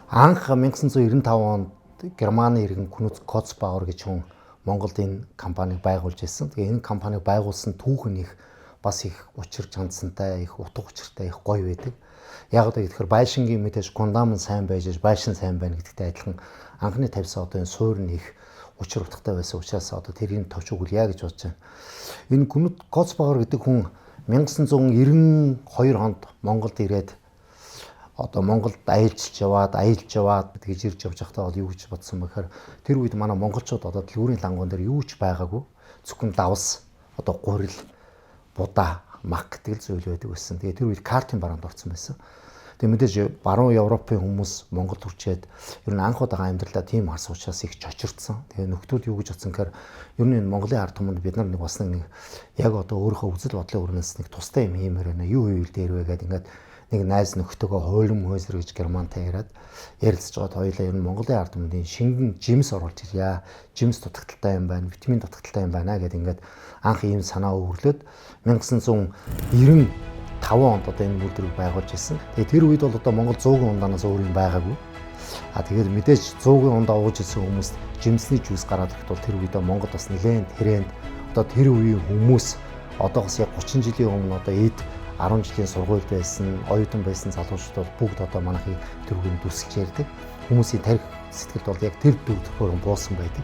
Анх 1995 онд Германы иргэн Knut Kotzbauer гэж хүн Монголд энэ компаниг байгуулж ирсэн. Тэгээ энэ компаниг байгуулсан түүх нь их бас их учир чандсантай, их утга учиртай, их гоё байдаг. Яг одоо тэгэхээр байшингийн мэдээж гундам сайн байж байшин сайн байна гэдэгтэй адилхан анхны тавьсан одоо энэ суур нь их учир утгатай байсан учраас одоо тэрийг товч өгүүлье гэж бодож байна. Энэ Knut Kotzbauer гэдэг хүн 1992 онд Монголд ирээд одоо Монголд аялж яваад тэгж ирж явж байхдаа юу гэж бодсон бэхээр тэр үед манай монголчууд одоо дэлгүүрийн лангуун дээр юу ч байгаагүй зөвхөн давс одоо гурил будаа мак гэдэг зүйл байдаг байсан. Тэгээ тэр үед картын бараанд орсон байсан. Тэгээ мэдээж баруун Европын хүмүүс Монголд хүрчээд ер нь анх удаага амьдралаа тийм харсан учраас их чочирдсан. Тэгээ нөхдүүд юу гэж бодсон гэхээр ер нь энэ Монголын ард түмэнд бид нар нэг бас нэг яг одоо өөрийнхөө үзэл бодлын өрнөөс нэг тустай юм хиймээр байна. Юу хийвэл дээр вэ гэдэг ингээд нэг найз нөхдөөгөө хойлон хөөсөр гэж германтай яриад ярилцж байгаад хоёулаа ер нь Монголын ард түмэнд шингэн жимс оруулж ирье. Жимс дутагдaltaй юм байна, витамин дутагдaltaй юм байна гэдэг ингээд анх ийм санаа өвөрлөөд 1995 онд одоо энэ үйлдвэрийг байгуулж ирсэн. Тэгээ тэр үед бол одоо Монгол 100-ын ундаанаас өөр юм байгаагүй. Тэгээд мэдээж 100-ын ундаа ууж ирсэн хүмүүс жимсний жуус гараад ирэхэд бол тэр үед Монгол бас нэлээд тренд одоо тэр үеийн хүмүүс одоогоос яг 30 жилийн өмнө одоо эд 10 жилийн сургуульд байсан, оюутан байсан залуучууд бол бүгд одоо манайхыг төргөнд дүсгэж ярьдаг. Хүмүүсийн тарих сэтгэлд бол яг тэр төвхөр буусан байдаг.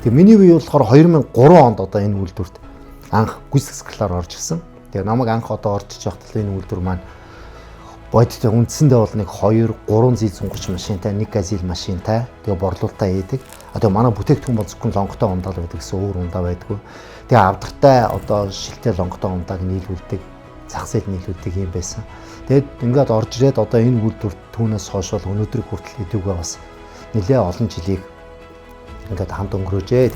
Тэгээ миний үе болохоор 2003 онд одоо энэ үйлдвэрт анх гүйцэтгэлээр орж ирсэн. Тэгээ намайг анх одоо орж иж байхдаа энэ үйлдвэр маань бодит үндсэндээ бол нэг 2-3 зил 130 машинтай, нэг газил машинтай тэгээ борлуулалтаа хийдэг. Тэгээ манай бүтээгдэхүүн бол зөвхөн лонготой ундаа байдаг гэсэн өөр ундаа байдгүй. Тэгээ авдартай одоо шилтэй лонготой ундааг нийлүүлдэг, зах зээл нийлүүлдэг юм байсан. Тэгээд ингээд орж ирээд одоо энэ үйлдвэр түүнээс хойш бол өнөөдрийг хүртэл хэдүүгээ бас нэлээ олон жилийг ингээд хамт өнгөрөөжээ.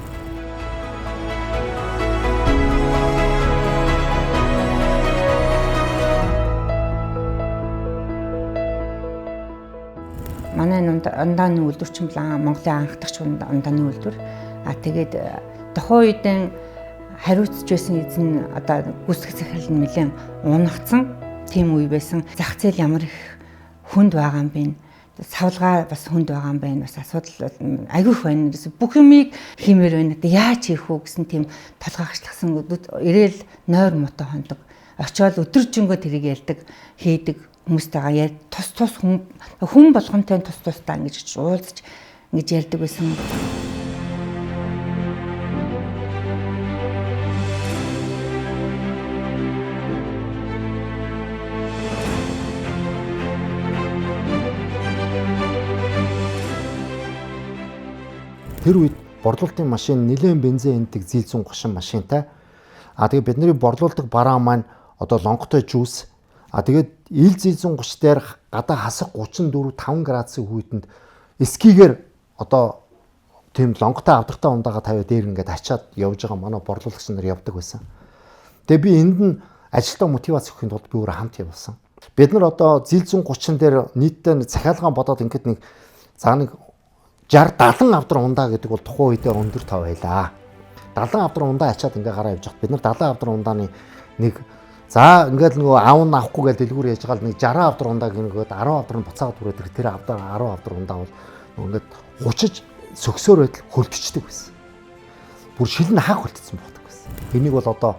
Манай ундааны үйлдвэр чинь Монголын анхдагч ундааны үйлдвэр. Тэгээд тухайн үеийн хариуцж байсан эзэн одоо гүйцэтгэх захирал нь нэлээд унагцсан тийм үе байсан. Зах зээл ямар их хүнд байгаа юм бэ? Савлгаа бас хүнд байгаа юм байна. Бас асуудал айгүй их байна. Бүх юмыг хиймээр байна. Яаж хийх вэ гэсэн тийм толгойгчлахсан ирээл нойр мото хондог. Очоод өдөржингөө тэрийг ярьдаг, хийдэг хүмүүстэйгээ яа тус хүн болгонтой тусдаа ингэж уулзаж ингэж ярьдаг байсан. Тэр үед борлуулалтын машин нэлээд бензин эндэг зил 130 машинтай. Тэгээ бидний борлуулдаг бараа маань одоо лонготой жуус. Тэгээд ил зил 130 дээр гадаа хасах 34-5 градусын хүйтэнд скигээр одоо тийм лонготой авдартай ундаага тавиа дээр ингээд ачаад явж байгаа манай борлуулагч нар явдаг байсан. Тэгээ би энд нь ажилтаа мотивац өгөхийн тулд би өөрөө хамт явсан. Бид нар одоо зил 130 дээр нийтдээ захиалгаан бодоод ингээд нэг за нэг 60-70 авдар ундаа гэдэг бол тухайн үедээ өндөр тав байлаа. 70 авдар ундаа ачаад ингээ гараа явж хат бид нар 70 авдар ундааны нэг за ингээд нөгөө аав нь авахгүй гэж дэлгүүр яаж байгаа л нэг 60 авдар ундааг ингээд 10 авдар нь буцаагаад түрээд тэр авдар 10 авдар ундаа бол ингээд хучиж сөгсөөр байтал хөлтчдөг байсан. Бүр шилэн хаах хөлтсөн байдаг байсан. Энийг бол одоо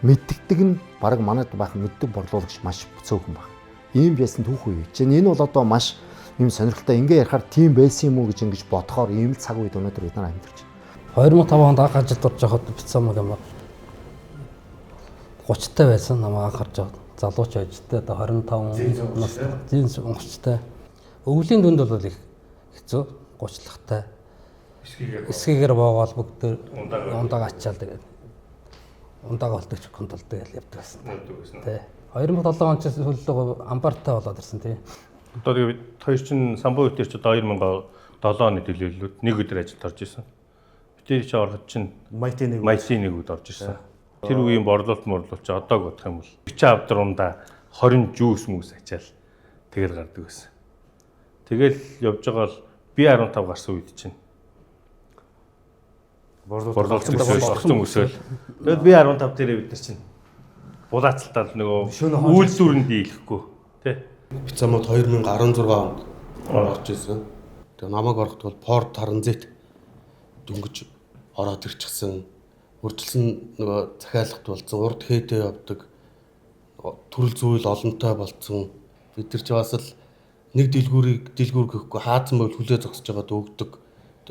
мэддэг нь баг манайд байх мэддэг борлуулагч маш цөөхөн баг. Ийм байсан түүх үе. Чинь энэ бол одоо маш ийм сонирхолтой ингээ ярихаар тийм байсан юм уу гэж ингэж бодохоор ийм л цаг үед өнөөдөр бид нар амьдарч байна. 2005 онд анх ажилд орж байхад бицсэн юм аа 30-тай байсан намайг анх харж байгаа. Залууч ажилтай одоо 25 настай. Зин онгоцтой. Өвлийн дүнд бол их хэцүү, гучлахтай. Эсгээгээр боогоол бүгд ундааг ачаал тэгээд ундааг болдог контролд тэгэл явдаг байсан. Тэ. 2007 онд ч хөллөгөө амбартай болоод ирсэн тий. Одоо тэгээд хоёр чинь самбуу үтер ч одоо 2007 оны төлөөллүүд нэг өдөр ажилд орж исэн. Битэр чи ороход чинь Майти нэг өдөр орж исэн. Тэр үеийн борлуулалт ч одоог бодох юм бол 40 авдар ундаа 20 жүүс ачаал тэгэл гардаг байсан. Тэгэл явж байгаа л B15 гарсан үед чинь борлуулалт өсөөл. Тэгэл B15 дээрээ бид нар чинь булаацалтаад нөгөө үйлдвэрэнд дийлэхгүй тий. Бицамод 2016 онд орж ирсэн. Тэгээ намайг ороход бол Ford Transit дөнгөж ороод ирчихсэн. Үржилсэн нөгөө захиалгад болсон, урд хээтэй явдаг. Төрөл зүйл олонтой болсон. Бид нар ч бас л нэг дэлгүүр гэхгүй хаацсан бол хүлээ зогсож байгаад өгдөг.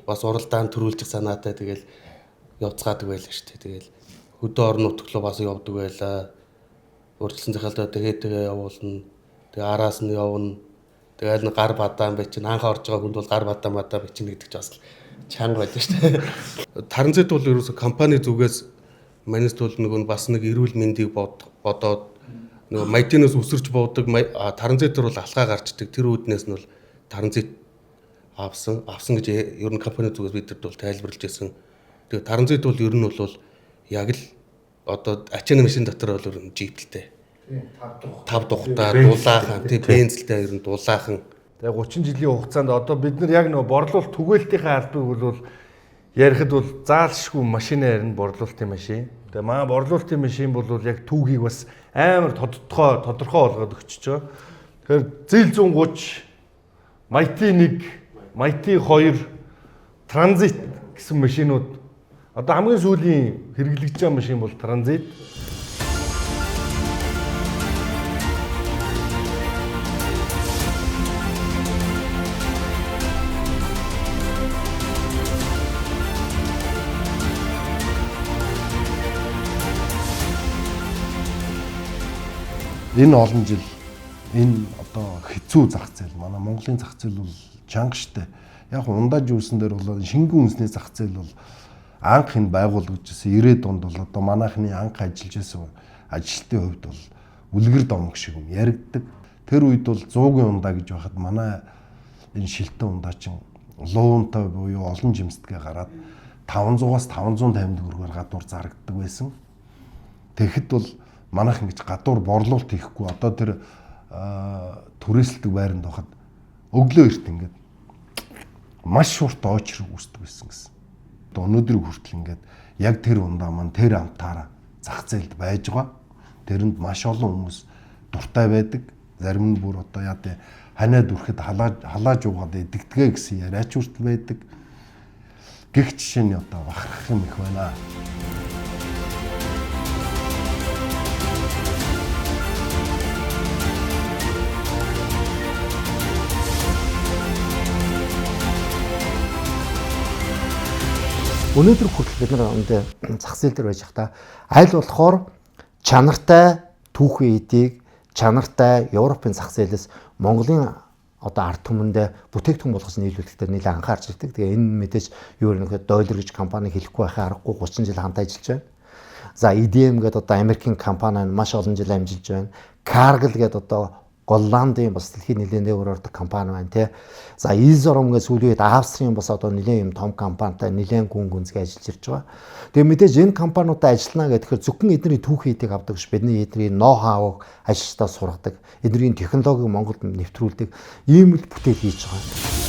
Бас уралдаан төрүүлчих санаатай тэгэл явцгаадаг байлаа шүү дээ. Тэгэл хөдөө орон нутглоо бас явдаг байлаа. Урдсан захиалдаа тэгээд явуулна. Тэгээ араас нь явна. Тэгэл нэг гар бадаан бай чинь анх орж байгаа хүнд бол гар бадаа бичнэ гэдэг ч бас чанга байлаа шүү дээ. Таранзит бол ерөөсө компани зүгээс манайд бол нөгөө бас нэг эрүүл мэндийг бодоод нөгөө маятинаас өсөрч буудаг таранзитэр бол алхаа гарчдаг. Тэр үүднээс нь бол таранзит авсан гэж ер нь компани зүгээс бидэрт бол тайлбарлаж байсан. Тэгээ таранзит бол ер нь бол яг л одоо ачааны машин дотор бол ер нь жиптэлтэй. 5 тухтай дулаахан тий бензэлтэй ер нь дулаахан. Тэгээ 30 жилийн хугацаанд одоо бид нар яг нөгөө борлуулалт түгээлтийн албыг бол ярихад бол заалшгүй машин харин борлуулалтын машин. Тэгээ манай борлуулалтын машин бол яг түүхийг бас амар тодорхой болгоод өгчөж байгаа. Тэгэхээр зил 130 Mighty 1, Mighty 2, Transit гэсэн машинууд одоо хамгийн сүүлийн хэрэглэгдэж байгаа машин бол Transit. Энэ олон жил энэ одоо хэцүү зах зээл манай Монголын зах зээл бол чанга штэ. Яг ундаж үүсэн дээр бол шингэн үнсний зах зээл бол анх энэ байгуулагдсан 90-ад онд бол одоо манайхны анх ажиллаж байсан ажилтны хувьд бол үлгэр домог шиг юм яригддаг. Тэр үед бол 100-ын ундаа гэж байхад манай энэ шилтэн ундаа чинь луунтай буюу олон жимсдгээ гараад 500-аас 550 төгрөгөөр гадуур зарагддаг байсан. Тэгэхэд бол манайх ингэж гадуур борлуулалт хийхгүй одоо тэр түрээсэлдэг байранд байхад өглөө эрт ингээд маш шуурт очрог үүсдэг байсан гэсэн. Одоо өнөөдрийг хүртэл ингээд яг тэр ундаа маань тэр амтаараа зах зээлд байж байгаа. Тэрэнд маш олон хүмүүс дуртай байдаг. Зарим нь бүр одоо яа тий ханаад үрэхэд халааж уугаад идэгдэгэ гэсэн яриач хүртэл байдаг. Гэх жишээ нь одоо бахархах юм их байна. Өнөөдөр хүртэл бид нар энэ зах зээл дээр байж байхдаа аль болохоор чанартай түүхэн эдийг чанартай Европын зах зээлээс Монголын одоо ард түмэндээ бүтээгдэхүүн болгож нийлүүлэхдээ нэлээд анхаарч ирдэг. Тэгээ энэ мэдээж юу нөхөд Дойлер гэж компани хэлэхгүй байхаа аргагүй 30 жил хамт ажиллаж байна. За IDM гэдэг одоо Америкийн компани маш олон жил амжилж байна. Cargill гэдэг одоо Голландын бас дэлхийн нэлээд нэр ордог компани байна тий. За Изором гэж сүүлийн үед Австрийн бас одоо нэлээд юм том компанитай нэлээд гүн гүнзгий ажиллаж ирж байгаа. Тэгээ мэдээж энэ компаниудаа ажиллана гэхээр зөвхөн эдний түүхий эдийг авдаг ш бидний эдний ноу-хауг ажилтаа сургадаг. Эдний технологиг Монголд нэвтрүүлдэг ийм л бүтээл хийж байгаа.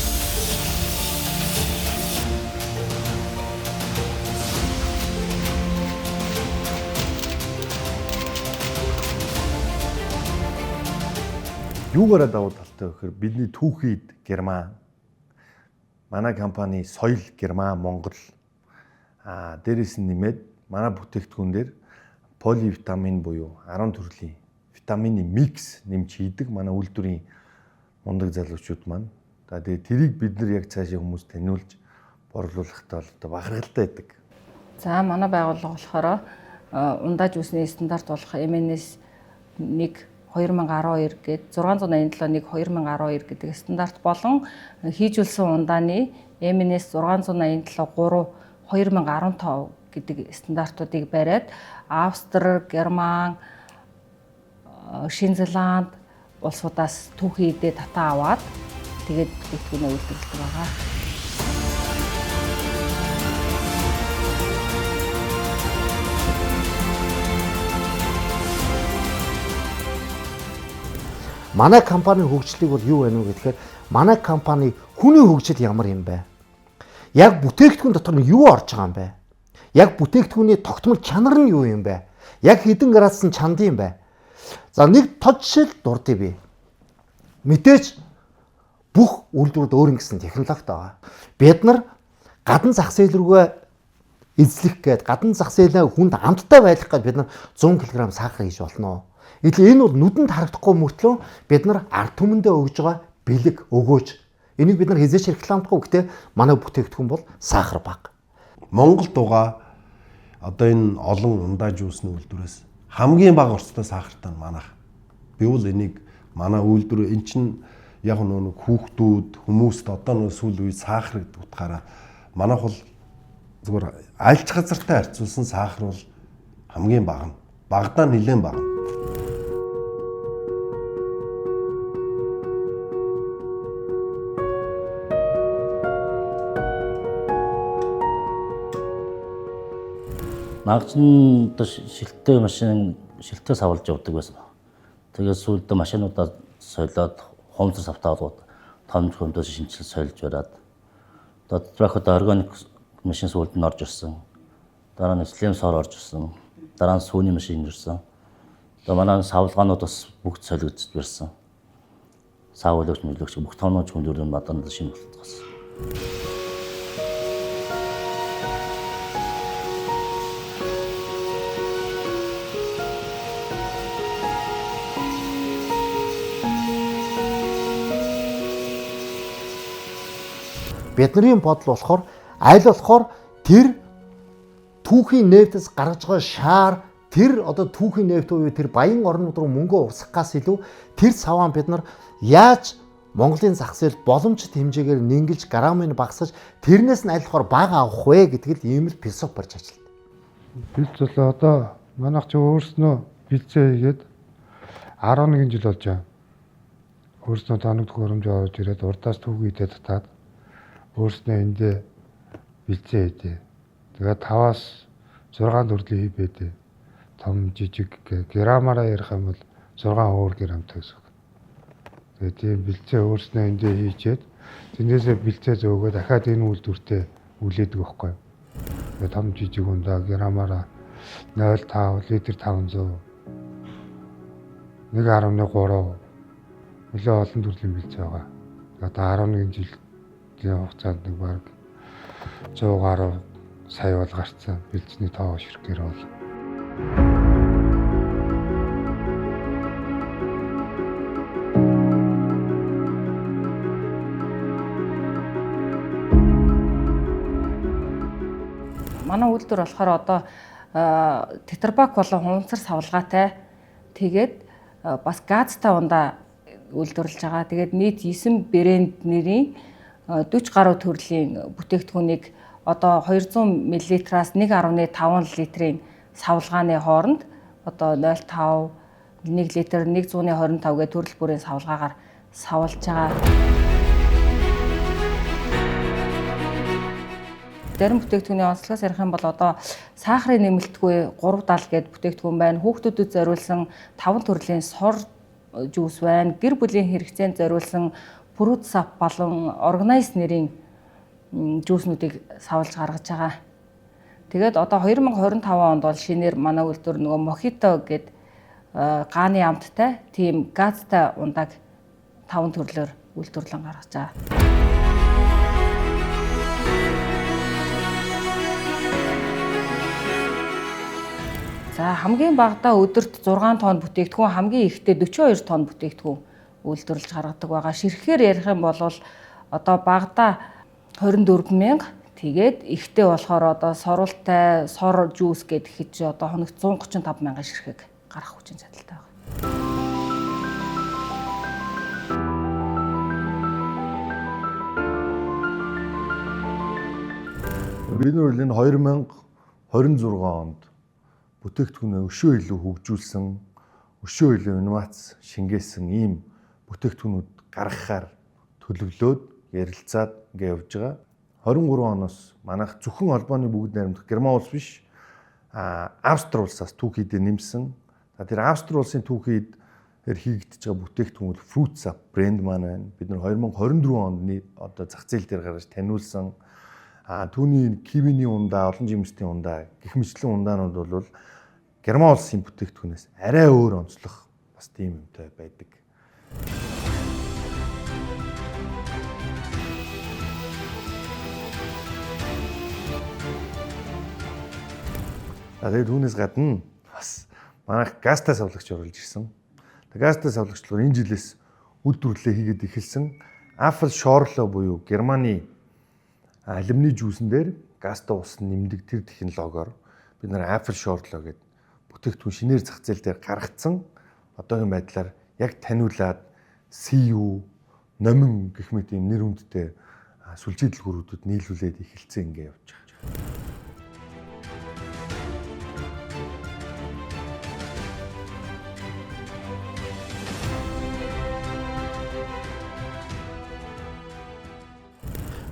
Юугаараа давуу талтай вэ гэхээр бидний түүхийд Герман, манай компани соёл Герман, Монгол дээрээс нь нэмээд манай бүтээгдэхүүн дээр поливитамин буюу 10 төрлийн витамины микс нэмж хийдэг манай үйлдвэрийн мундаг залуучууд маань. Тэгээд тэрийг бид нар яг цаашаа хүмүүст таниулж борлуулахдаа бол одоо бахархалтай байдаг. За манай байгууллага болохоор ундааж үүсний стандарт болох MNS 1 2012 гээд 687-1 2012 гэдэг стандарт болон хийжүүлсэн ундааны MNS 687 3 2015 гэдэг стандартуудыг бариад Австри, Герман, Шинзланд улсуудаас түүхий эдээ татаа аваад тэгээд бүтээгдэхүүнээ үйлдвэрлэдэг байгаа. Манай компанийн хөгжлийг бол юу байна вэ гэхээр манай компани Хүний хөгжил ямар юм бэ? Яг бүтээгдэхүүн дотор нь юу орж байгаа юм бэ? Яг бүтээгдэхүүний тогтмол чанар нь юу юм бэ? Яг хэдэн градусын чанд юм бэ? За нэг тод жишээл дурдъя би. Мэдээж бүх үйлдвэрүүд өөр ингэсэн технологи байгаа. Бид нар гадна зах зээл рүүгээ эзлэх гээд гадна зах зээлээ хүнд амттай байлгах гээд бид нар 100 кг сахар хийж болно. Энэ бол нүдэнд харагдахгүй мөртлөө бид нар ард түмэндээ өгж байгаа бэлэг өгөөж. Энийг бид нар хязгаарч рекламдахгүй гэхдээ манай бүтээгдэхүүн бол сахар бага. Монголд байгаа одоо энэ олон ундаа жуусны үйлдвэрээс хамгийн бага орцтой сахартай нь манайх. Би бол энийг манай үйлдвэр эн чинь яг нэг хүүхдүүд хүмүүст одоо нэг сүүл үе сахар гэдэг утгаараа манайх бол зүгээр альч газартай харьцуулсан сахар бол хамгийн бага. Багадаа нэлээд бага. Магадгүй шилттэй машин шилтээ савлж явдаг байсан. Тэгээд сүүлдээ машинуудаа солиод хомсор савтаа болгоод томж хөмдөөс шинжил сольж бариад одоо органик машин сүүлд нь орж ирсэн. Дараа нь слим сор орж ирсэн. Дараа нь сүүний машин ирсэн. Одоо манай савлгаанууд бас бүгд солигдож бирсэн. Савлууч нөлөөгч бүх тооноож хүндүрэн маданд шинэ болчихсон. Бидний бодол болохоор аль болохоор тэр түүхийн нефтээс гаргаж байгаа шаар тэр одоо түүхийн нефт уу тэр баян орнууд руу мөнгө урсгахаас илүү тэр саваан бид нар яаж Монголын зах зээл боломжит хэмжээгээр нингэлж грамыг багасгаж тэрнээс нь аль болохоор бага авах вэ гэдгийг л ийм л философи барьж ажилладаг. Бэлц бол одоо манайх ч өөрснөө бэлцээ хийгээд 11 жил болж байгаа. Өөрснөө тоног төхөөрөмж оруулж ирээд урдаас түүхий идэ татаад өөрснөө эндээ бэлцээ хийдэ. Тэгээд 5-аас 6 төрлийн хий байдэ. Том жижиг грамаараа ярих юм бол 6 өөр грамтай гэсэн. Тэгээд тийм бэлцээ өөрснөө эндээ хийчээд тэрнээсээ бэлцээ зөөгөө дахиад энэ үйлдвэртээ үлээдэг байхгүй. Тэгээд том жижиг ундаа грамаараа 0.5 литр 500 1.3 нэлээд олон төрлийн бэлцээ байгаа. Одоо 11 жилийн хугацаанд нэг баг 100 гаруй сая бол гарцсан бэлцний тоо ширхгээр бол. Манай үйлдвэр болохоор одоо тетрапак болон хунцар савлгаатай тэгээд бас газтай ундаа үйлдвэрлэж байгаа. Тэгээд нийт 9 брэнд нэрийн 40 гаруй төрлийн бүтээгдэхүүнийг одоо 200 мл-аас 1.5 литрийн савлгааны хооронд одоо 0.5 1 литр 125 гэх төрөл бүрийн савлгаагаар савлж байгаа. Зарим бүтээгдэхүүний онцлогоос ярих юм бол одоо сахарын нэмэлтгүй 370 гээд бүтээгдэхүүн байна. Хүүхдүүдэд зориулсан 5 төрлийн сор жуус байна. Гэр бүлийн хэрэгцээнд зориулсан фрут сап болон органайз нэрийн жууснуудыг савлж гаргаж байгаа. Тэгээд одоо 2025 онд бол шинээр манай үйлдвэр нөгөө мохито гээд гааны амттай тийм газтай ундааг 5 төрлөөр үйлдвэрлэн гаргаж байгаа. За хамгийн багадаа өдөрт 6 тонн бүтээгдэхүүн, хамгийн ихдээ 42 тонн бүтээгдэхүүн үйлдвэрлэж гаргадаг байгаа. Ширхэхээр ярих юм бол одоо багадаа 24,000 тэгээд ихтэй болохоор одоо сорултай сор жуус гэдэг хич одоо хоногт 135,000 ширхэг гаргах хүчин чадалтай байгаа. Бид нар энэ 2026 онд бүтээгдэхүүнээ өшөө илүү хөгжүүлсэн, өшөө илүү инновац шингээсэн ийм бүтээгдэхүүнүүд гаргахаар төлөвлөөд ярилцаад ингээ явж байгаа. 23 оноос манайх зөвхөн холбооны бүгд найрамдах Герман улс биш, Австри улсаас түүхийдээ нэмсэн. За тэр Австри улсын түүхийд хийгдэж байгаа бүтээгдэхүүн бол Fruits Up брэнд маань байна. Бид нар 2024 онд одоо зах зээл дээр гаргаж таниулсан. Түүний кивиний ундаа, олон жимсний ундаа, гэх мэтлэн ундаанууд бол Герман улсын бүтээгдэхүүнээс арай өөр онцлог бас тийм юмтай байдаг. Тэгээд түүнээс гадна бас манайх газтай савлагч оруулж ирсэн. Газтай савлагчлаар энэ жилээс үр дүрлээ хийгээд эхэлсэн Apple Shorlo буюу Германы алюминий жүүсэн дээр газтай ус нэмдэг тэр технологиор бид нар Apple Shorlo гэдэг бүтээгдэхүүн шинээр зах зээл дээр гаргацсан. Одоогийн байдлаар яг таниулаад CU, номин гэх мэт юм нэр хүндтэй сүлжээ дэлгүүрүүдэд нийлүүлээд эхэлсэн ингэ явж байгаа.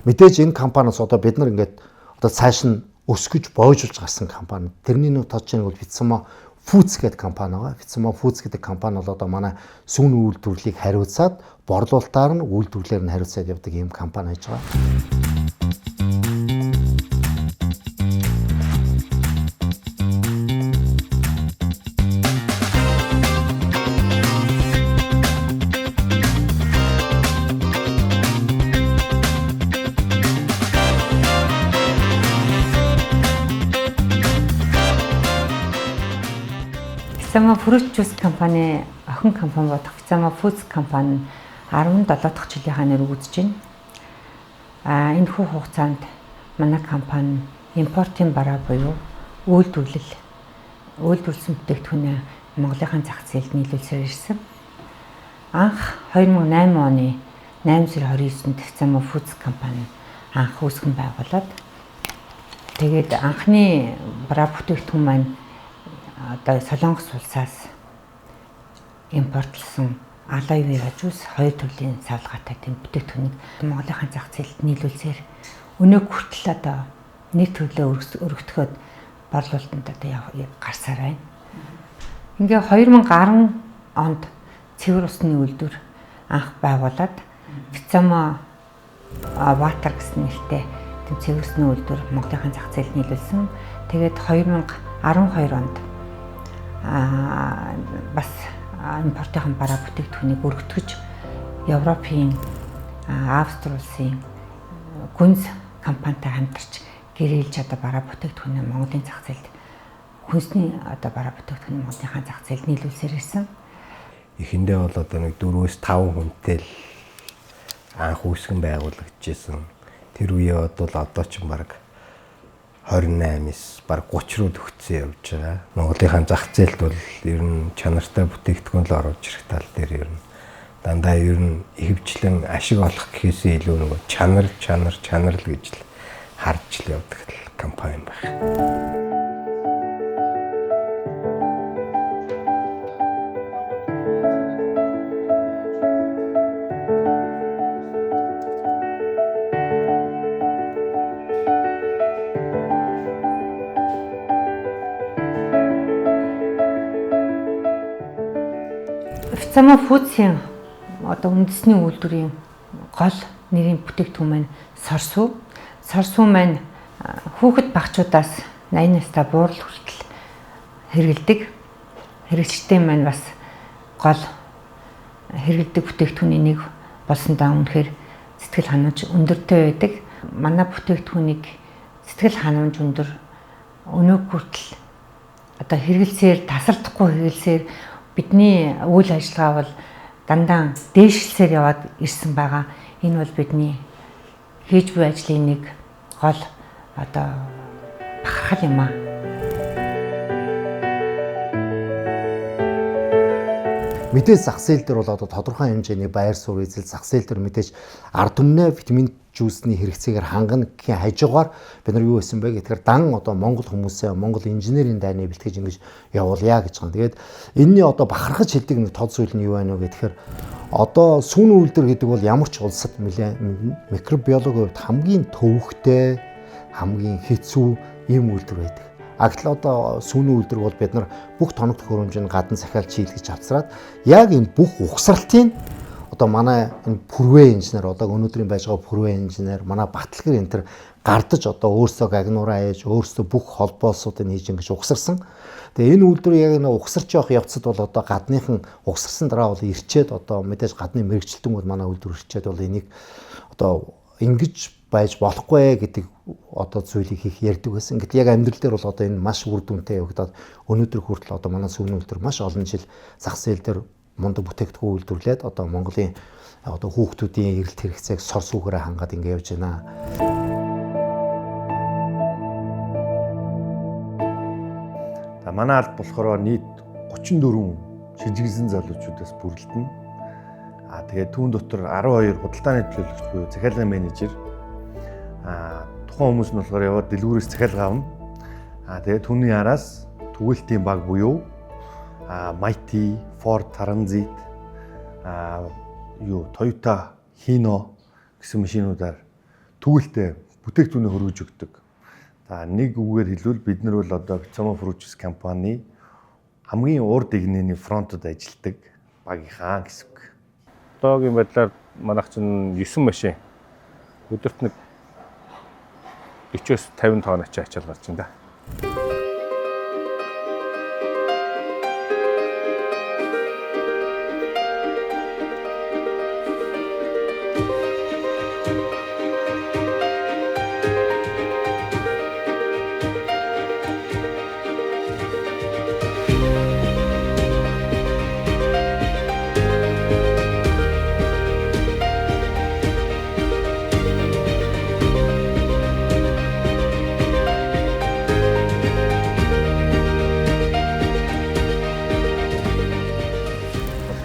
Мэдээж энэ компаниас одоо бид нар ингээд одоо цааш нь өсгөж боожулж гарсан компани. Тэрний нэг тод чинь бол Vitsamo Foods гэдэг компани байгаа. Vitsamo Foods гэдэг компани бол одоо манай сүүн үйлдвэрлэлийг хариуцаад борлуулалтаар нь үйлдвэрлэлээр нь хариуцаад явдаг ийм компани байж байгаа. Vitsamo Fruit Juice компани охин компани бодох Vitsamo Foods компани 17 дахь жилийнхаа нэр үүсэж байна. Энэ хүү хугацаанд манай компани импортын бараа буюу үйлдвэрлэлсэн бүтээгдэхүүнээ Монголынхаа зах зээлд нийлүүлсээр ирсэн. Анх 2008 оны 8 сарын 29-нд Vitsamo Foods компани анх үүсгэн байгуулад тэгээд анхны бараа бүтээгдэхүүн маань одоо Солонгос улсаас импортлсон aloe vera juice 2 төрлийн савлгаатай тийм бүтээгдэхүүнийг Монголынхаа зах зээлд нийлүүлсээр өнөө хүртэл одоо нэг төрлөө өргөтгөхөд борлуулалтанд одоо гарсаар байна. Ингээ 2010 онд цэвэр усны үйлдвэр анх байгуулад Vitsamo Water гэсэн нэртэй тийм цэвэр усны үйлдвэр Монголынхаа зах зээлд нийлүүлсэн. Тэгээд 2012 онд бас импортын бараа бүтээгдэхүүнийг өргөтгөж Европын Австри улсын гүнз компанитай хамтарч гэрээлж одоо бараа бүтээгдэхүүнээ Монголын зах зээлд хүнсний одоо бараа бүтээгдэхүүн Монголынхаа зах зээлд нийлүүлсээр ирсэн. Эхэндээ бол одоо нэг 4-5 хүнтэй л анх үүсгэн байгуулагдчихсэн. Тэр үе бол одоо ч баг 28-с баг 30 руу төгссөн явж байгаа. Монголынхаа зах зээлд бол ер нь чанартай бүтээгдэхүүн л оруулж ирэх тал дээр ер нь дандаа ер нь ихэвчлэн ашиг олох гэхээсээ илүү нөгөө чанар л гэж л харж л явдаг компани байна. Vitsamo Foods-ийн одоо үндэсний үйлдвэрийн гол нэрийн бүтээгдэхүүн маань сорсуу. Сорсуу маань хүүхэд багчуудаас 80 настай буурал хүртэл хэрэгэлдэг. Хэрэглэгчдийн маань бас гол хэрэгэлдэг бүтээгдэхүүний нэг болсондоо үнэхээр сэтгэл ханамж өндөртэй байдаг. Манай бүтээгдэхүүнийг сэтгэл ханамж өндөр өнөө хүртэл одоо хэрэгэлсээр тасардахгүй хэрэгэлсээр бидний үйл ажиллагаа бол дандаа дээшлсээр яваад ирсэн байгаа. Энэ бол бидний хийж буй ажлын нэг гол одоо бахархал юм аа. Мэдээж зах зээл дээр бол одоо тодорхой хэмжээний байр суурь эзэл зах зээл дээр мэдээж ард түмнээ витамин жүүсний хэрэгцээгээр хангана гэхийн хажуугаар бид нар юу хийсэн бэ гэхээр дан одоо Монгол хүмүүсээ Монгол инженерийн дайны бэлтгэж ингэж явуулъя гэж байгаа. Тэгээд энэний одоо бахархаж хэлдэг нэг тод зүйл нь юу байна вэ гэхээр одоо сүүн үйлдвэр гэдэг бол ямар ч улсад микробиологийн хувьд хамгийн төвөгтэй хамгийн хэцүү ийм үйлдвэр байдаг. Гэтэл одоо сүүний үйлдвэр бол бид нар бүх тоног төхөөрөмжийг гадна захиалж хийлгэж авцраад яг энэ бүх угсралтын одоо манай энэ пүрвэ инженер одоо өнөөдрийн байж байгаа пүрвэ инженер манай батлагэр энэ төр гардаж одоо өөрсдөө гагнуураа ээж өөрсдөө бүх холбоосуудыг хийж ингэж угсарсан. Тэгээ энэ үйлдвэр яг нэг угсарч явах явцад бол одоо гадныхан угсарсан дараа бол ирчээд одоо мэдээж гадны мэрэгчлэлтэн бол манай үйлдвэр ирчээд бол энийг одоо ингэж байж болохгүй гэдэг одоо зүйлийг хийх ярьдаг байсан. Гэтэл яг амьдрал дээр бол одоо энэ маш үр дүнтэй явагдаад өнөөдөр хүртэл одоо манай сүүний үйлдвэр маш олон жил зах зээл дээр мундаг бүтээгдэхүүн үйлдвэрлээд одоо Монголын одоо хүүхдүүдийн эрэлт хэрэгцээг сор сүгээрээ хангаад ингэ явж байна. Манай алд болохоор нийт 34 шижигсэн залуучуудаас бүрэлдэнэ. Тэгээд түүн дотор 12 худалдааны төлөөлөгч буюу захиалгын менежер. Тухайн хүмүүс нь болохоор яваад дэлгүүрээс захиалга авна. Тэгээд түүний араас түгэлтийн баг буюу Mighty, Ford Transit, Toyota Hino гэсэн машинуудаар түгэлтээ бүтээгдэхүүнээ хөргөж өгдөг. За нэг үгээр хэлбэл бид нар бол одоо Bitsomo Fruits компани хамгийн урд игнэний фронтод ажилладаг багийнхаа гэсэн үг. Одоогийн байдлаар манайх чинь 9 машин өдөрт нэг 40-50 тонн ачаал гарч байна да.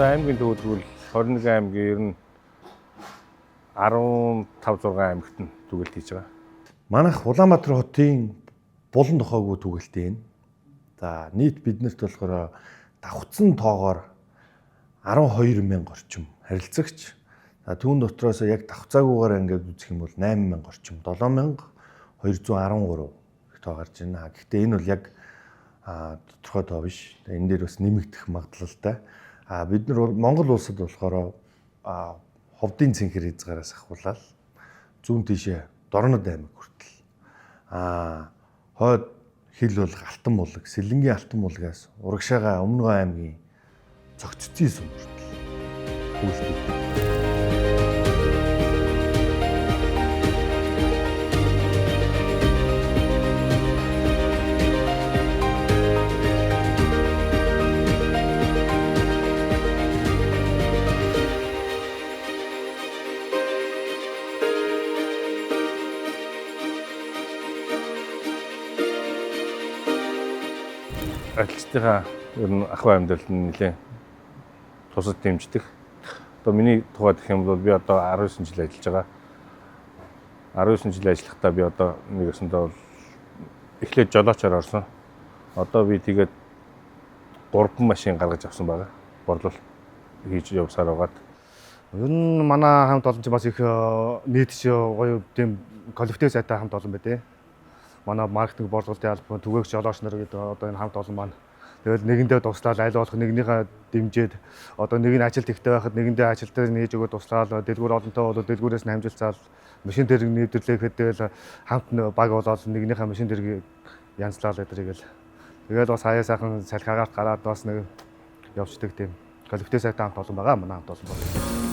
Аймгийн төвлөрөл 21 аймгийн ер нь 15-6 аймагт нь түгэлт хийж байгаа. Манайх Улаанбаатар хотын булан тохоогүй түгэлтийн. За нийт биднэрт болохоор давхцсан тоогоор 12,000 орчим харилцагч. За түүн дотроос яг давхцаагүйгээр ингээд үзэх юм бол 8,000 орчим, 7,213 их тоо гарч байна. Гэхдээ энэ бол яг тодорхой тоо биш. Энэ дээр бас нэмэгдэх магадлалтай. Бид нар Монгол улсад болохоор ховдын цэнхэр хязгаараас ахуулаад зүүн тишээ Дорнод аймаг хүртэл хойд хил бол Алтан булаг, Сэлэнгийн Алтан булагаас Урагшаага Өмнөгөө аймгийн цогццын сум хүртэл үйлдвэрлэдэг. Ажилчдынхаа ер нь ахуй амьдралд нэлээд тусад дэмждэг. Одоо миний тухайд гэх юм бол би одоо 19 жил ажиллаж байгаа. 19 жил ажиллахдаа би одоо нэг өсөндөө бол эхлээд жолоочоор орсон. Одоо би тэгээд 3 машин гаргаж авсан байгаа. Борлуулалт хийж явсаар байгаад. Ер нь манай хамт олон ч бас их нийтш гоё тийм коллектив сайтай хамт олон байдээ. Манай маркетинг борлуулалтын албан түгээгч жолооч нар гэдэг одоо энэ хамт олон маань тэгэл нэгэндээ туслаад аль болох нэгнийхээ дэмжиж одоо нэг нь ажилт ихтэй байхад нэгэндээ ажил дээр нээж өгөө туслаад дэлгүүр олонтой бол дэлгүүрээс нь хамжилцаал машин дээр нэвдэрлэхэд тэгэл хамт баг болоод нэгнийхээ машин дээр янзлал гэдэг тэгэл бас хаяа сайхан салхиагаар гараад бас нэг явцдаг тийм коллектив сайтай хамт олон байгаа манай хамт олон байна.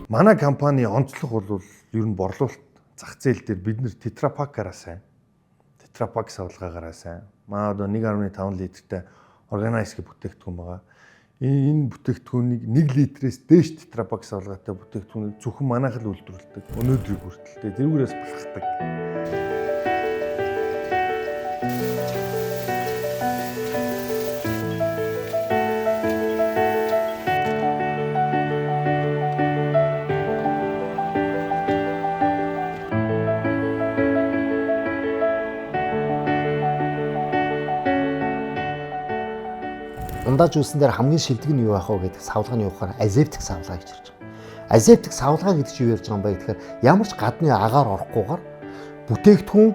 Манай компани онцлог бол ер нь борлуулалт зах зээл дээр бид нэр тетрапакаараа сайн. Тетрапак савлгаагаараа сайн. Маа одоо 1.5 литртэй органайз гэх бүтээгдэхүүн байгаа. Энэ бүтээгдэхүүнийг 1 литрээс дээш тетрапак савлгаатай бүтээгдэхүүнийг зөвхөн манайх л үйлдвэрлэдэг. Өнөөдрийг хүртэл тэрүүгээрээс балхдаг. андаа жуусан дээр хамгийн шилдэг нь юу байх вэ гэдэг савлгааны ухаар азептик савлгаа гэж ярьж байгаа. Азептик савлгаа гэдэг чинь юу ярьж байгаа юм бэ гэхээр ямар ч гадны агаар орохгүйгээр бүтээгдэхүүн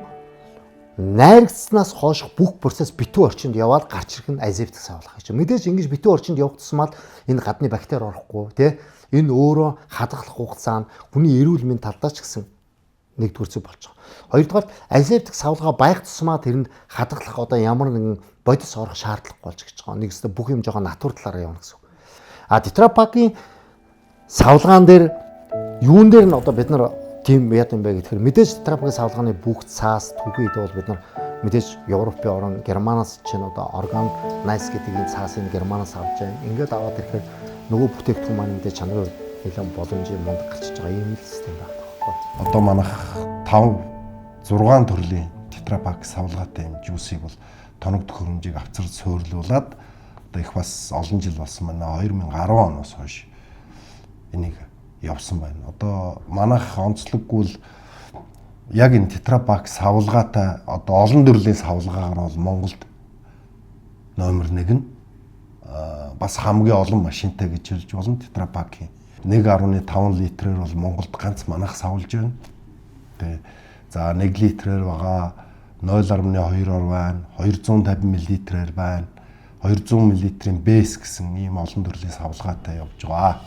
найрагцснаас хойш бүх процесс битүү орчинд яваад гарч ирэх нь азептик савлгаа гэж. Мэдээж ингэж битүү орчинд явах тусмал энэ гадны бактери орохгүй тий энэ өөрөө хадгалах хугацаанд хүний эрүүл мэндийн талдаа ч гэсэн нэгдүгээр зүйл болж байгаа. Хоёрдугаар азептик савлгаа байх тусмаа тэрэнд хадгалах одоо ямар нэгэн бодис орох шаардлагагүй болж гэж байгаа. Нэгсдээ бүх юм жоохон натур талаараа явна гэсэн үг. Тетрапаки савлгаан дээр юун дээр нь одоо бид нар тийм яа юм бэ гэхээр мэдээж тетрапаки савлгааны бүх цаас түгэд бол бид нар мэдээж Европын орн Германаас чинь одоо орган найс гэдэг энэ цаасыг Германаас авч байгаа. Ингээд аваад ирэхээр нөгөө бүтээгдэхүүн маань мэдээж чанарын нэлээд боломжийн мундаг гарчиж байгаа юм л систем байна. Одоо манайх 5-6 төрлийн тетрапак савлгаатай юм жуусыг бол тоног төхөөрөмжийг авцар суйрлуулад одоо их бас олон жил болсон байна. 2010 оноос хойш энийг явсан байна. Одоо манайх онцлоггүй л яг энэ тетрапак савлгаатай одоо олон төрлийн савлгаагаар бол Монголд номер 1 нь бас хамгийн олон машинтай гэж хэлж болно тетрапакийн 1.5 литрээр бол Монголд ганц манайх савлж байна. Тэ. За 1 литрээр байгаа 0.2-оор байна, 250 мл-ээр байна, 200 мл-ийн бэс гэсэн ийм олон төрлийн савлгаатай явж байгаа.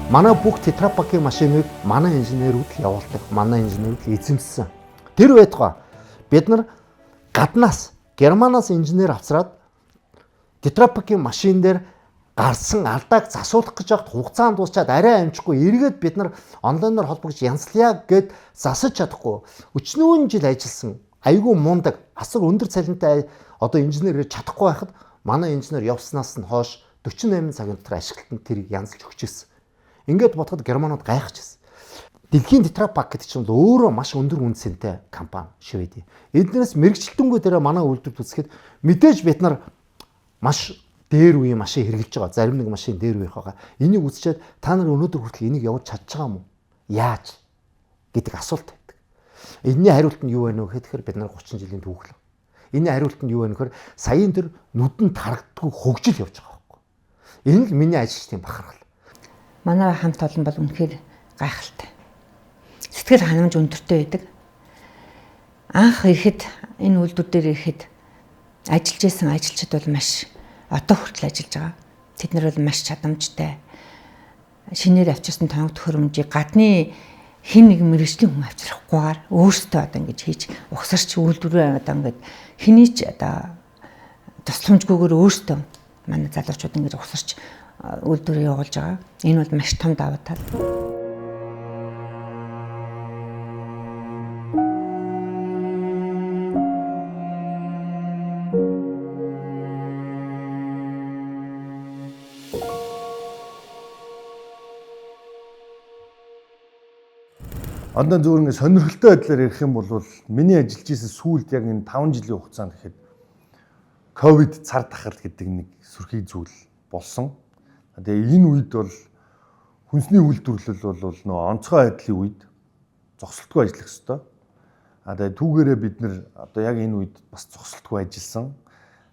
Манай бүх тетрапаки машиныг манай инженерүүд л явуулдаг. Манай инженерүүд эзэмссэн. Тэр байтугай бид нар гаднаас Германаас инженер авцраад тетрапаки машин дээр гарсан алдааг засуулах гэж байхад хугацаанд дуусчаад арай амжихгүй эргээд бид нар онлайнаар холбогдож янзлая гэд засаж чадахгүй. Өчнөөн жил ажилласан айгүй мундаг асар өндөр цалинтай одоо инженерээр чадахгүй байхад манай инженер явснаас нь хойш 48 цагийн дотор ашиглалтанд тэрийг янзлж өгчээсэн. Ингээд бодоход Германууд гайхаж байсан. Дэлхийн тетрапак гэдэг чинь өөрөө маш өндөр үнцэнтэй компани Швед. Эднээс мэрэгчлэлтэнгүй дээр манай үйлдвэрт үзэхэд мэдээж бид нар маш дээр үеийн машин хэрэглэж байгаа. Зарим нэг машин дээр үеих байгаа. Энийг үзчихэд та нар өнөөдөр хүртэл энийг явуулж чадж байгаа юм уу? Яаж гэдэг асуулт байдаг. Энэний хариулт нь юу вэ гэхээр бид нар 30 жилийн түүх л. Энэний хариулт нь юу вэ гэхээр саяын тэр нүдэнд харагддаггүй хөгжил явж байгаа байхгүй. Энэ л миний ажилчдын бахархал. Манай хамт олон бол үнэхээр гайхалтай. Сэтгэл ханамж өндөртэй байдаг. Анх ирэхэд энэ үйлдвэр дээр ирэхэд ажиллаж исэн ажилчид бол маш одоо хүртэл ажиллаж байгаа. Тэд нар бол маш чадамжтай. Шинээр авчирсан тоног төхөөрөмжийг гадны хин нэг мэрэгжлийн хүн авчрахгүйгээр өөрсдөө одоо ингэж хийж ухсарч үйлдвэрээ одоо ингэж хэний ч одоо тусламжгүйгээр өөрсдөө манай залуучууд ингэж ухсарч үйлдвэрээ явуулж байгаа. Энэ бол маш том давуу тал. Андаа зөвхөн ингэ сонирхолтой байдлаар ярих юм бол миний ажиллаж исэн сүүлд яг энэ 5 жилийн хугацаанд гэхэд ковид цар тахал гэдэг нэг сүрхий зүйл болсон. Тэгээ энэ үед бол хүнсний үйлдвэрлэл бол нөө онцгой байдлын үед зогсолтгүй ажиллах ёстой. Тэгээ түүгээрээ бид нэр одоо яг энэ үед бас зогсолтгүй ажилласан.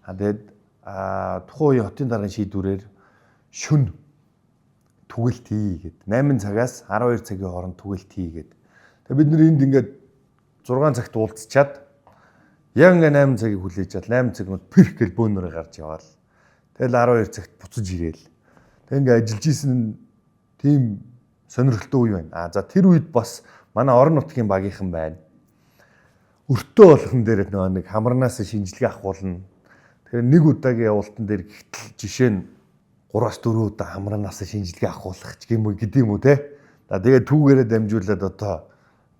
Тэгээд тухайн үеийн хотын даргын шийдвэрээр шөнө түгэлт хийгээд 8 цагаас 12 цагийн хооронд түгэлт хийгээд тэгээ бид нэр энд ингээд 6 цагт уулзчаад яг ингээд 8 цагийг хүлээж чад 8 цагнууд перх гэл бөөнөрөө гарч яваал. Тэгэл 12 цагт буцаж ирээл. Тэг ингээд ажиллаж исэн тийм сонирхолтой үе байна. За тэр үед бас манай орон нутгийн багийнхан байна. Өртөө болгон дээр нэг хамарнаас шинжилгээ авахулна. Тэгэхээр нэг удаагийн явуултан дээр гэтэл жишээ нь 3-4 удаа хамраанаас шинжилгээ авахулах ч юм уу гэдэг юм уу те. Тэгээд түүгээрээ дамжуулаад одоо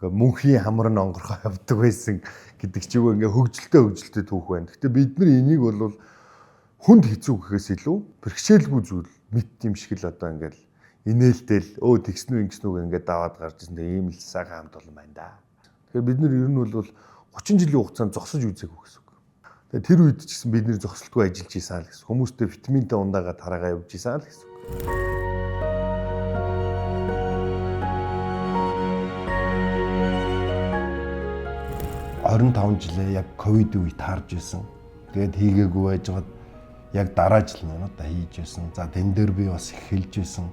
мөнхийн хамар нь онгорхоо явдаг байсан гэдэг ч юу ингээ хөгжилтэй түүх байна. Гэтэ бид нар энийг бол хүнд хэцүү гэхээс илүү бэрхшээлгүй зүйл мэд юм шиг л одоо ингээл инээлтэл тэгснүү ингэснүүг ингээд даваад гарч ирсэн. Ийм л сайхан хамт олон байна да. Тэгэхээр бид нар ер нь бол 30 жилийн хугацаанд зогсож үзээгүй гэсэн үг. Тэгээ тэр үед ч гэсэн бид нэр зогсолтгүй ажиллаж ийсэн л гэсэн. Хүмүүстэй витаминтай ундаагаа тараагаа явж ийсэн л гэсэн үг. 25 жилээ яг ковид үед таарж исэн. Тэгээд хийгээгүй байжгаад яг дараа жил маань одоо хийж исэн. За тэн дээр би бас их хэлж исэн.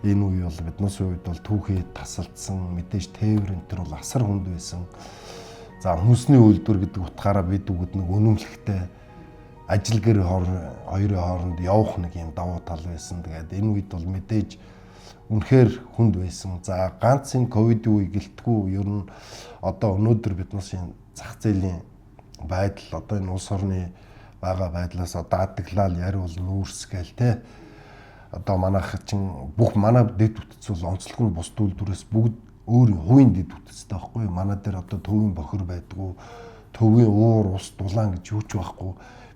Энэ үе бол биднээс үед бол түүхий тасалдсан, мэдээж тээвэр энэ төр бол асар хүнд байсан. За хүнсний үйлдвэр гэдэг утгаараа бид үгд нэг үнэмлэхтэй ажил гэр хоёрын хооронд явах нэг юм давуу тал байсан. Тэгээд энэ үед бол мэдээж үнэхээр хүнд байсан. За ганц энэ ковид үе гэлтгүй ер нь одоо өнөөдөр биднээс энэ зах зээлийн байдал одоо энэ улс орны байгаа байдлаас даатглал яривал нүүрсгээл те одоо манайх чинь бүх манай дэд бүтц бол онцлог нь бус үйлдвэрээс бүгд өөрийн хувийн дэд бүтцтэй байхгүй манай дээр одоо төвийн бохир байдгүй төвийн уур ус дулаан гэж юу ч байхгүй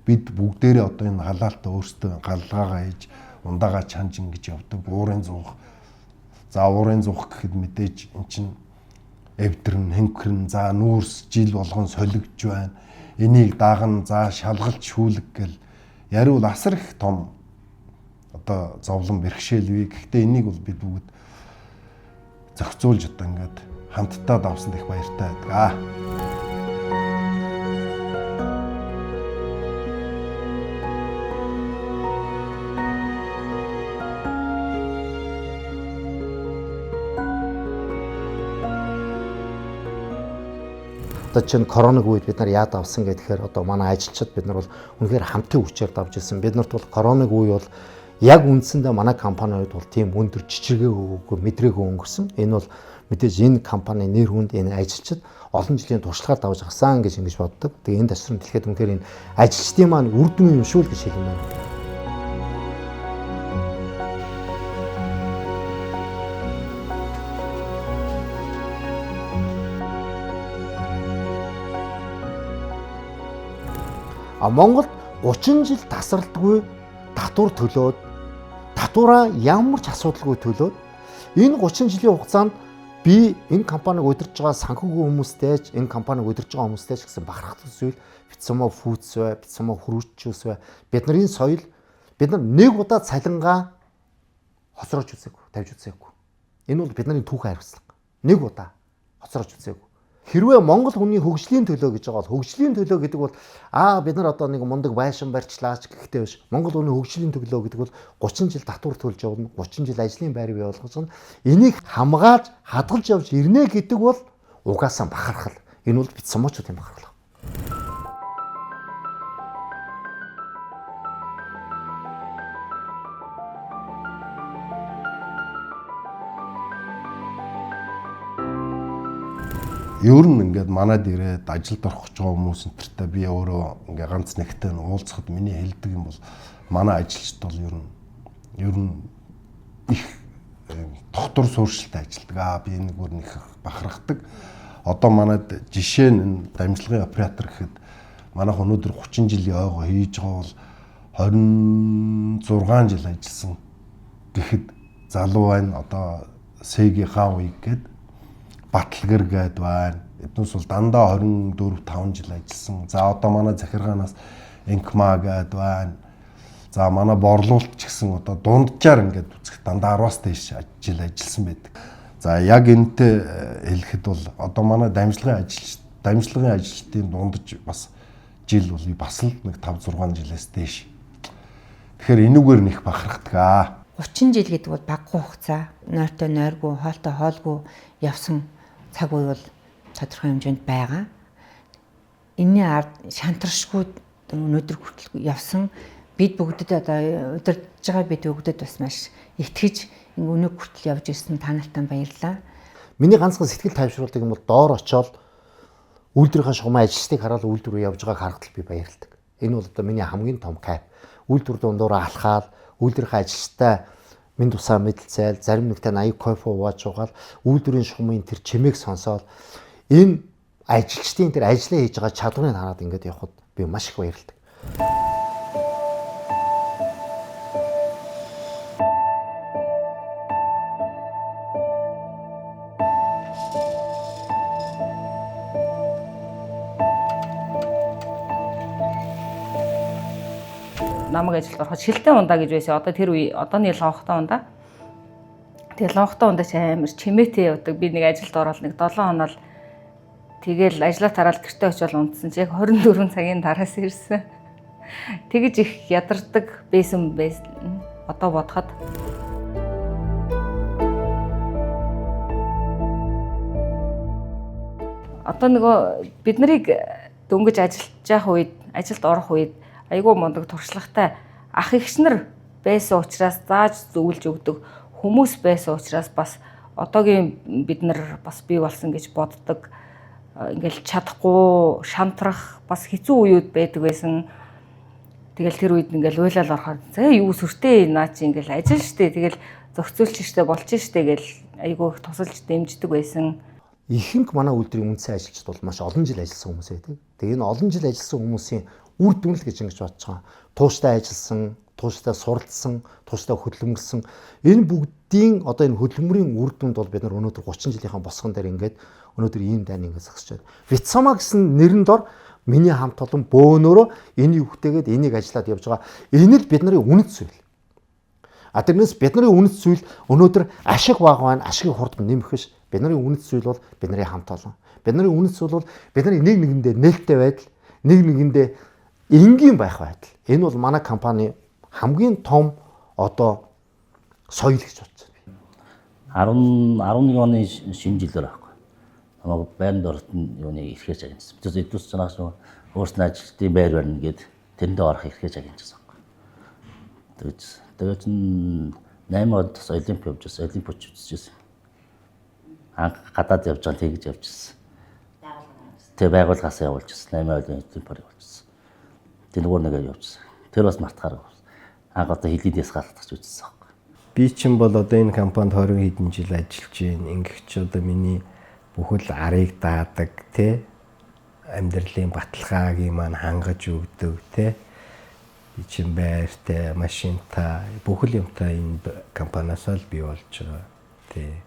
бид бүгдээрээ одоо энэ халаалтаа өөрсдөө галгаагаа хийж ундаагаа чанж ингэж явдаг уурын зуух за уурын зуух гэхэд мэдээж эн чинь эвдрэн хэнхрэн за нүүрс жил болгон солигдж байна энийг дааган за шалгалт шүүлэг гэл яривал асар их том одоо зовлон бэрхшээлвэ гэхдээ энийг бол бид бүгд зохицуулж одоо ингээд хамтдаа давсанд их баяртай байдаг. Одоо чинь коронавиг үед бид нар яад авсан гэхээр одоо манай ажилчид бид нар бол үнэхээр хамтын хүчээр давж ирсэн. Бид нарт бол коронавиг үе бол яг үндсэндээ манай компаниуд бол тийм өндөр чичиргээ өгөөгүй мэдрээгүй өнгөрсөн. Энэ бол мэдээж энэ компани нэр хүнд энэ ажилчид олон жилийн туршлагаар давж гарсан гэж ингэж боддог. Тэгээ энэ тасрын дэлгэхэд үнэхээр энэ ажилчдын маань үр дүн юм шүү л гэж хэлмээр. Монголд 30 жил тасралтгүй татвар төлөөд татвараа ямар ч асуудалгүй төлөөд энэ 30 жилийн хугацаанд би энэ компаниг удирдах байгаа санхүүгийн хүмүүстэй ч энэ компаниг удирдах байгаа хүмүүстэй ч гэсэн бахархах зүйл Бицсамо Фүүдс бай, Бицсамо Хүрүүчүүс бай. Бидний соёл бид нар нэг удаа цалингаа хоцроож үзээгүй, тавьж үзээгүй. Энэ бол бидний түүхэн хариуцлага. Нэг удаа хоцроож үзээгүй. Хэрвээ Монгол хүний хөгжлийн төлөө гэж байгаа бол хөгжлийн төлөө гэдэг бол бид нар одоо нэг мундаг байшин барьчлаач гэхдээ биш. Монгол хүний хөгжлийн төлөө гэдэг бол 30 жил татвар төлж явна, 30 жил ажлын байр бий болгож байна. Энийг хамгаалж хадгалж явж ирнэ гэдэг бол угаасаа бахархал. Энэ бол Бицсамочдын бахархал. Ер нь ингээд манад ирээд ажилд орох гэж байгаа хүмүүс энтертэй би өөрөө ингээ ганц нэгтэй уулзахад миний хэлдэг юм бол манай ажилчид бол ер нь их доктор сууршилтай ажилдаг. Би нэг бүр нэг бахархдаг. Одоо манад жишээ нь дамжлагын оператор гэхэд манайх өнөөдөр 30 жилийн ойгоо хийж байгаа бол 26 жил ажилласан. Гэхэд залуу байна. Одоо Сэгийн хаан үеиг гээд Батлагэр гээд байна. Эднээс бол дандаа 24-5 жил ажилласан. За одоо манай захиргаанаас Инкма гээд байна. За манай борлуулалт ч гэсэн одоо дунджаар ингээд үзэх дандаа 10-аас дээш жил ажилласан байдаг. За яг энэтэй хэлэхэд бол одоо манай дамжлагын ажилчдын дундаж бас жил бол бас л нэг 5-6 жилээс дээш. Тэгэхээр энүүгээр нэх бахархдаг. 30 жил гэдэг бол баггүй хугацаа. Нойртой нойргүй, хоолтой хоолгүй явсан цаг үе бол тодорхой хэмжээнд байгаа. Энийний ард шантаршгүй өнөөдөр хүртэл явсан бид бүгдэд одоо удирдах байгаа бид бүгдэд бас маш итгэж өнөөг хүртэл явж ирсэн та нартай баярлалаа. Миний ганцхан сэтгэл тайвшруулдаг юм бол доор очиод үйлдвэрийн шугамын ажилчдыг хараад үйлдвэр рүү явж байгааг харахад би баярлдаг. Энэ бол одоо миний хамгийн том кайф. Үйлдвэр дундуура алхаад үйлдвэрийн ажилчтай минь тусаа мэдэлцээл зарим нэгтэй 80 кофе ууж угаал үйлдвэрийн шугамын тэр чимээг сонсоод энэ ажилчдын тэр ажлаа хийж байгаа чадварыг хараад ингээд явхад би маш их баярлдаг. Намайг ажилд ороход шилтэн ундаа гэж байсан. Одоо тэр үе одооны лонхтой ундаа. Тэгээ лонхтой ундаа ч амар чимээтэй явдаг. Би нэг ажилд ороод нэг 7 хоноо л Тэгэл ажлаа тараад гэртээ очиод унтсан чи яг 24 цагийн дараас ирсэн. Тэгэж их ядардаг байсан одоо бодоход. Одоо нөгөө бид нарыг дөнгөж ажиллаж явах үед, ажилд орох үед айгүй мундаг туршлагатай ах эгчнэр байсан учраас зааж зөвлөж өгдөг хүмүүс байсан учраас бас одоогийн бид нар бас бий болсон гэж боддог. Ингээл чадахгүй, шантрах бас хэцүү үеуд байдаг байсан. Тэгэл тэр үед ингээл уйлал ороход за юу сүртэй наа чи ингээл ажил штэ. Тэгэл зохицуулч штэ болж штэ гэл айгүй их тусалж дэмждэг байсан. Ихэнх манай үйлдвэрийн үндсэн ажилчид бол маш олон жил ажилласан хүмүүс байдаг. Тэгээ энэ олон жил ажилласан хүмүүсийн үр дүн л гэж ингэж бодож байгаа. Тууштай ажилласан, тууштай суралцсан, тууштай хөдөлмөрлсөн. Энэ бүгдийн одоо энэ хөдөлмөрийн үр дүнд бол бид нар өнөөдөр 30 жилийнхаа босгон дээр ингээд өнөөдөр ийм дайн ингээд зогсож байна. Вицама гэсэн нэрэн дор миний хамт олон бөөнөрөө энэ югтэйгээд энийг ажиллаад явж байгаа. Энэ л бид нарын үнэт зүйл. Тэрнээс бид нарын үнэт зүйл өнөөдөр ашиг баг байна, ашигын хурдан нэмэх биш. Бид нарын үнэт зүйл бол бид нарын хамт олон. Бид нарын үнэт зүйл бол бид нарын нэг нэгэндээ нээлттэй байдал, нэг нэгэндээ энгийн байх байдал. Энэ бол манай компани хамгийн том одоо соёл гэж бодож байна. 11 оны шинэ жилээр байхгүй. Намайг байранд орсон юуны эрхэж агнасан. Бид эдүүс цанаас өөрснөө ажилтны байр барина гээд тэрэндээ орох эрхэж агнасан байхгүй. Тэгээд 8 онд олимп явжсэн, олимпич үзчихсэн. Гадаад явж байгаа тэгж явжсэн. Тэг байгууллагаас явуулжсэн. 8 олимпиар явуулжсэн. Тэг нөгөө нэгээр явжсэн. Тэр бас мартахаар одоо хилийдээс галтаж үзсэн байхгүй. Би чинь бол одоо энэ компанид 20 хэдэн жил ажиллаж байна. Ингэвч одоо миний бүхэл арыг даадаг те амьдралын баталгааг маань хангаж өгдөг те би чинь байртай, машинтай, бүхэл юмтай энэ компаниас л бий болж байгаа. Тэ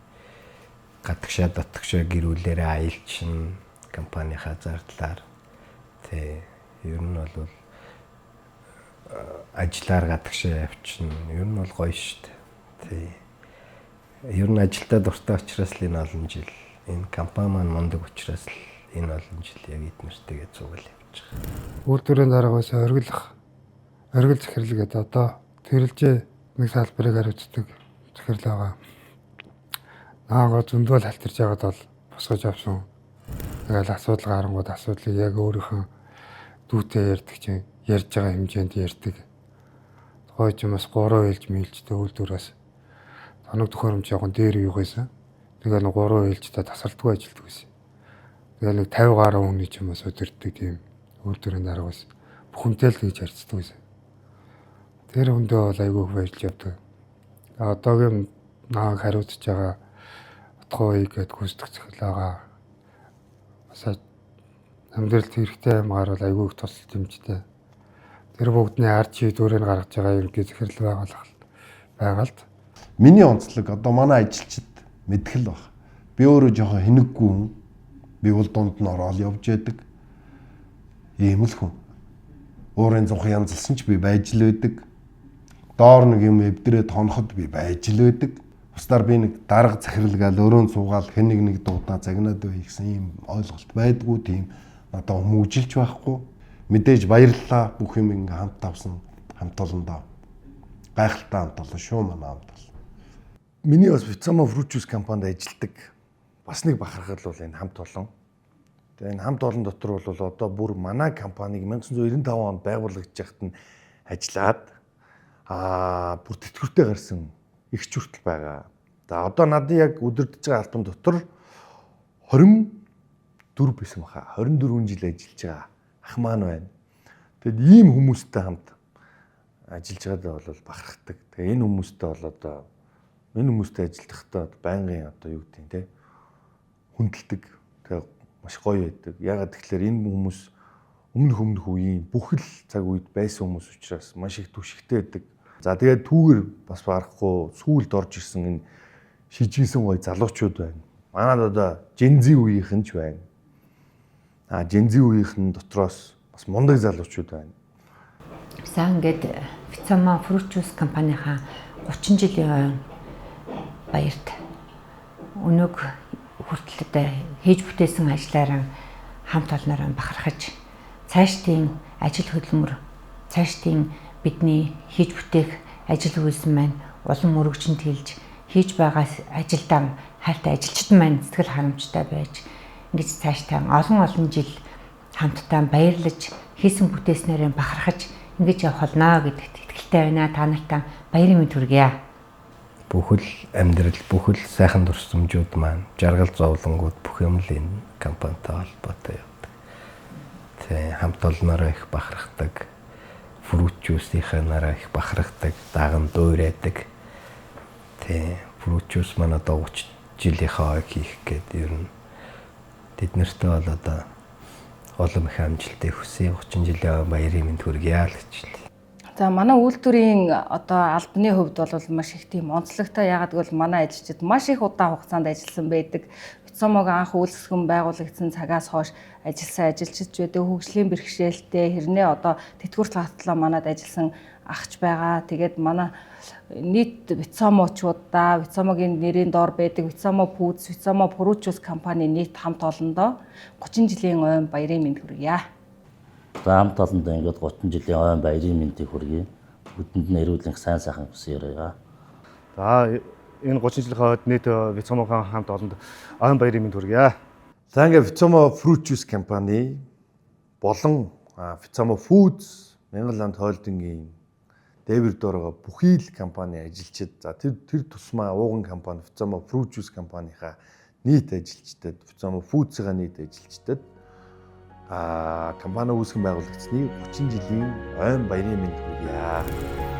гадагшаа дотгошоо гэрүүлээрээ аялчин компанийнхаа зардлаар тэ ер нь бол ажиллаар гадагшаа явчихна. Ер нь бол гоё шүү дээ. Тэ ер нь ажилдаа дуртай учраас л энэ олон жил энэ компани маань мундаг учраас л энэ олон жил яг эднэртэйгээ цугал явж байгаа. Үйлдвэрийн дараагаас оргил захирал гэдэг одоо тэрэлжээ нэг салбарыг хариуцдаг захирал байгаа. Наагаа зөндөл халтарч байгаад бол босгож авсан. Тэгэл асуудал гарангууд асуудлыг яг өөрийнхөө дүүтэй ярьдаг чинь ярьж байгаа хэмжээнд ярьдаг. Тухайн ч юм бас 3 ээлж мэлжтэй үйлдвэраас тоног төхөөрөмж явган дээр юу байсан. Тэгээ нэг 3 ээлжтэй тасралтгүй ажилтдаг байсан. Тэгээ нэг 50 гаруй хүний ч юм бас өдөртдөг тийм үйлдвэрийн дараагаас бүхэнтэй л гэж харьцдаг байсан. Тэр хүндээ бол айгүй их баярлж явдаг. Одоогийн нааг хариуцж байгаа утгыг гээд гүйцэтгэх захирлаагаа бас амьдралд хэрэгтэй юмгаар бол айгүй их тусал дэмжтэй. Тэр бүгдний ард шийдвэрийг гаргаж байгаа ерөнхий захирал байгаа л. Миний онцлог одоо манай ажилчид мэдгэл баг. Би өөрөө жоохон хэнэггүй хүн. Би бол дунд нь ороод явж яадаг. Ийм л хүн. Уурын зунх янзлсан ч би байж л байдаг. Доор нэг юм эвдрээд тоноход би байж л байдаг. Бусдаар би нэг дарга захиралгаал өрөөнд суугаал хэнийг нэг дуудаа загнаад бай гэсэн ийм ойлголт байдгүй тийм надад хүмүүжилж байхгүй. Мэдээж баярлалаа бүх юм ингээм хамт тавсан хамт олондоо. Гайхалтай хамт олон шүү манай хамт олон. Миний бас Vitsama Fruit Juice компанид ажилладаг бас нэг бахархал бол энэ хамт олон. Тэгээ энэ хамт олон дотор бол одоо бүр манай компаниг 1995 онд байгуулагдаж байхад нь ажиллаад бүр тэтгэвртэй гарсан ихч хүртэл байгаа. За одоо надад яг өдөрдөж байгаа албан дотор 24 байсан баха. 24 жил ажиллаж байгаа ах маань байна. Тэгэд ийм хүмүүстэй хамт ажиллаж байгаадаа бол бахархдаг. Тэгээ энэ хүмүүстэй бол одоо энэ хүмүүстэй ажиллахдаа байнгын одоо юу гэдэг те хүндэлдэг. Тэгээ маш гоё байдаг. Ягаад тэгэхээр энэ хүмүүс өмнөх үеийн бүхэл цаг үед байсан хүмүүс учраас маш их түшигтэй байдаг. За тэгээд түүгээр бас барахгүй сүүлд орж ирсэн энэ шижигсэн гоё залуучууд байна. Манайд одоо Жензи үеийнхэн ч байна. Жензи үеийнхэн дотроос бас мундаг залуучууд байна. Сайн ингээд Vitsama Fruit Juice компанийнхаа 30 жилийн баярт өнөг хүртэл хийж бүтээсэн ажлаараа хамт олноороо бахархаж цаашдын ажил хөдөлмөр, цаашдын бидний хийж бүтээх ажил үйлс маань улам мөрөгжинд хэлж хийж байгаа ажилдаа хайртай ажилчид маань сэтгэл харамжтай байж ингэж цаашдаа олон жил хамтдаа баярлаж хийсэн бүтээснээрээ бахархаж ингэж явах болно гэдэгт итгэлтэй байна. Та нартай баярын мэнд хүргье. Бүхэл амьдрал, бүхэл сайхан дурсамжууд маань, жаргал зовлонгууд бүх юм л энэ компанитай холбоотой явдаг. Тэг хамт олноороо их бахархдаг, фрут жуусийнхаараа их бахархдаг, даган дуурайдаг. Тэг фрут жуус маань одоо 30 жилийнхаа хийх гээд ер нь тэд нартай бол одоо улам их амжилтыг хүсье. 30 жилийн баярын мэнд хүргье л гэж хэлье. За манай үйлдвэрийн одоо албаны хувьд бол маш их тийм онцлогтой. Ягаад гэвэл манай ажилчид маш их удаан хугацаанд ажилласан байдаг. Витсомог анх үйлсгэн байгуулагдсан цагаас хойш ажилласан ажилчид байдаг. Хөгжлийн бэрхшээлтэй хэрнээ одоо тэтгэврт хатлаа манад ажилласан ахч байгаа. Тэгээд манай нийт Витсомочуудаа, Витсомогийн нэрийн доор байдаг Витсомо Foods, Витсомо Fruit компани нийт хамт олондоо 30 жилийн ойн баярын мэнд хүргье. За хамт олондоо ингээд 30 жилийн ойн баярын мэндийг хүргэе. Бүтэнд нь эрүүлэн сайн сайхан хүсье. За энэ 30 жилийн хойд нийт Витсомогийн хамт олонд ойн баярын мэнд хүргье. За ингээд Vitsamo Fruit Juice компани болон Vitsamo Foods Мянган ланд холдингийн дээвэр доороо бүхий л компани ажилчид за тэр тусмаа ууган компани Vitsamo Fruit Juice компанийхаа нийт ажилчдад Vitsamo Foods-ийн нийт ажилчдад компани үүсгэн байгуулагдсны 30 жилийн ойн баярын мэнд хүргье.